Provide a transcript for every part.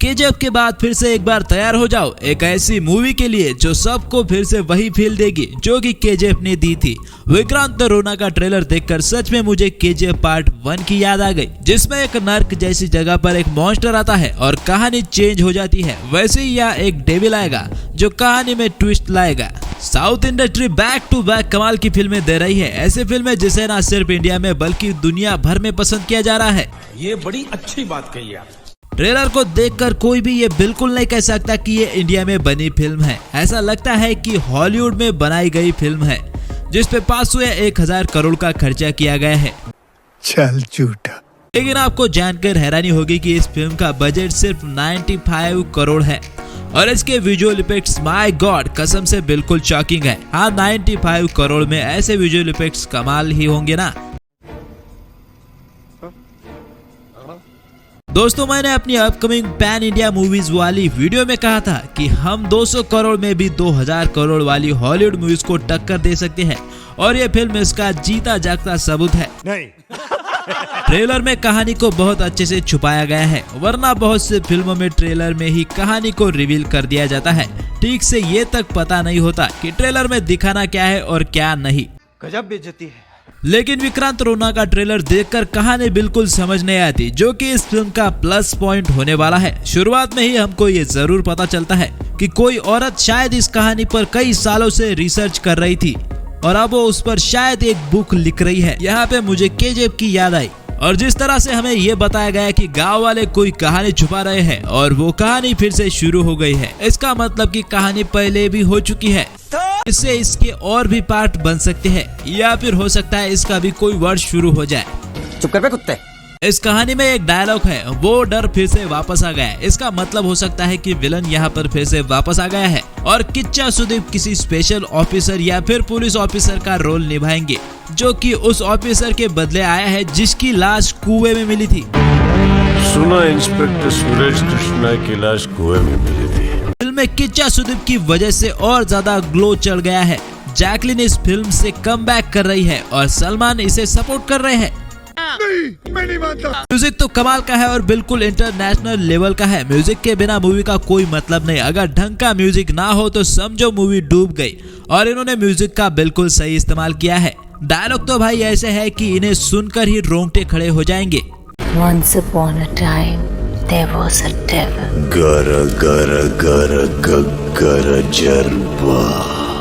KGF के बाद फिर से एक बार तैयार हो जाओ एक ऐसी मूवी के लिए जो सबको फिर से वही फील देगी जो कि केजीएफ ने दी थी। विक्रांत रोना का ट्रेलर देखकर सच में मुझे केजीएफ पार्ट 1 की याद आ गई, जिसमें एक नर्क जैसी जगह पर एक मॉन्स्टर आता है और कहानी चेंज हो जाती है। वैसे ही यहाँ एक डेविल आएगा जो कहानी में ट्विस्ट लाएगा। South industry back to back कमाल की फिल्में दे रही है, ऐसी फिल्में जिसे न सिर्फ इंडिया में बल्कि दुनिया भर में पसंद किया जा रहा है। ये बड़ी अच्छी बात कही आप। ट्रेलर को देखकर कोई भी ये बिल्कुल नहीं कह सकता कि ये इंडिया में बनी फिल्म है। ऐसा लगता है कि हॉलीवुड में बनाई गई फिल्म है, जिस पे 500 या 1000 करोड़ का खर्चा किया गया है। चल झूठा। लेकिन आपको जानकर हैरानी होगी कि इस फिल्म का बजट सिर्फ 95 करोड़ है और इसके विजुअल इफेक्ट्स माय गॉड कसम से बिल्कुल शॉकिंग है। हाँ, 95 करोड़ में ऐसे विजुअल इफेक्ट्स कमाल ही होंगे ना। दोस्तों, मैंने अपनी अपकमिंग पैन इंडिया मूवीज वाली वीडियो में कहा था कि हम 200 करोड़ में भी 2000 करोड़ वाली हॉलीवुड मूवीज को टक्कर दे सकते हैं और ये फिल्म इसका जीता जागता सबूत है। नहीं। ट्रेलर में कहानी को बहुत अच्छे से छुपाया गया है, वरना बहुत से फिल्मों में ट्रेलर में ही कहानी को रिवील कर दिया जाता है। ठीक से ये तक पता नहीं होता कि ट्रेलर में दिखाना क्या है और क्या नहीं। गजब बेइज्जती है। लेकिन विक्रांत रोना का ट्रेलर देखकर कहानी बिल्कुल समझ नहीं आती, जो कि इस फिल्म का प्लस पॉइंट होने वाला है। शुरुआत में ही हमको ये जरूर पता चलता है कि कोई औरत शायद इस कहानी पर कई सालों से रिसर्च कर रही थी और अब वो उस पर शायद एक बुक लिख रही है। यहाँ पे मुझे केजीएफ की याद आई और जिस तरह से हमें ये बताया गया कि गांव वाले कोई कहानी छुपा रहे हैं और वो कहानी फिर से शुरू हो गई है, इसका मतलब कि कहानी पहले भी हो चुकी है। इससे इसके और भी पार्ट बन सकते हैं या फिर हो सकता है इसका भी कोई वर्ष शुरू हो जाए। चुप कर बे कुत्ते। इस कहानी में एक डायलॉग है, वो डर फिर से वापस आ गया है। इसका मतलब हो सकता है कि विलन यहाँ पर फिर से वापस आ गया है और किच्चा सुदीप किसी स्पेशल ऑफिसर या फिर पुलिस ऑफिसर का रोल निभाएंगे, जो कि उस ऑफिसर के बदले आया है जिसकी लाश कुएं में मिली थी। सुना इंस्पेक्टर सुरेश कृष्णा की लाश कुएं में मिली थी। फिल्म में किच्चा सुदीप की वजह से और ज्यादा ग्लो चढ़ गया है। जैकलिन इस फिल्म से कमबैक कर रही है और सलमान इसे सपोर्ट कर रहे हैं। नहीं, मैं नहीं मानता। म्यूजिक तो कमाल का है और बिल्कुल इंटरनेशनल लेवल का है। म्यूजिक के बिना मूवी का कोई मतलब नहीं। अगर ढंग का म्यूजिक ना हो तो समझो मूवी डूब गई और इन्होंने म्यूजिक का बिल्कुल सही इस्तेमाल किया है। डायलॉग तो भाई ऐसे है कि इन्हें सुनकर ही रोंगटे खड़े हो जाएंगे। Once upon a time, there was a devil. gara gara gara gara jarba।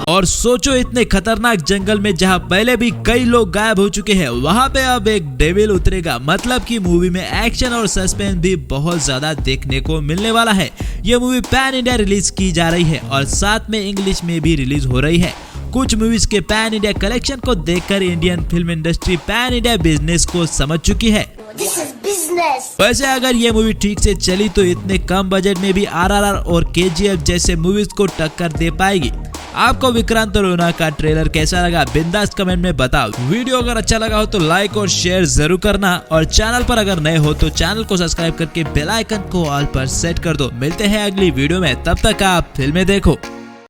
और सोचो, इतने खतरनाक जंगल में जहां पहले भी कई लोग गायब हो चुके हैं, वहां पे अब एक डेविल उतरेगा। मतलब कि मूवी में एक्शन और सस्पेंस भी बहुत ज्यादा देखने को मिलने वाला है। ये मूवी पैन इंडिया रिलीज की जा रही है और साथ में इंग्लिश में भी रिलीज हो रही है। कुछ मूवीज के पैन इंडिया कलेक्शन को देखकर Indian film industry pan India business को समझ चुकी है। वैसे अगर ये मूवी ठीक से चली तो इतने कम बजट में भी आरआरआर और केजीएफ जैसे मूवीज को टक्कर दे पाएगी। आपको विक्रांत रोना का ट्रेलर कैसा लगा बिंदास कमेंट में बताओ। वीडियो अगर अच्छा लगा हो तो लाइक और शेयर जरूर करना और चैनल पर अगर नए हो तो चैनल को सब्सक्राइब करके बेल आइकन को ऑल पर सेट कर दो। मिलते हैं अगली वीडियो में, तब तक आप फिल्में देखो।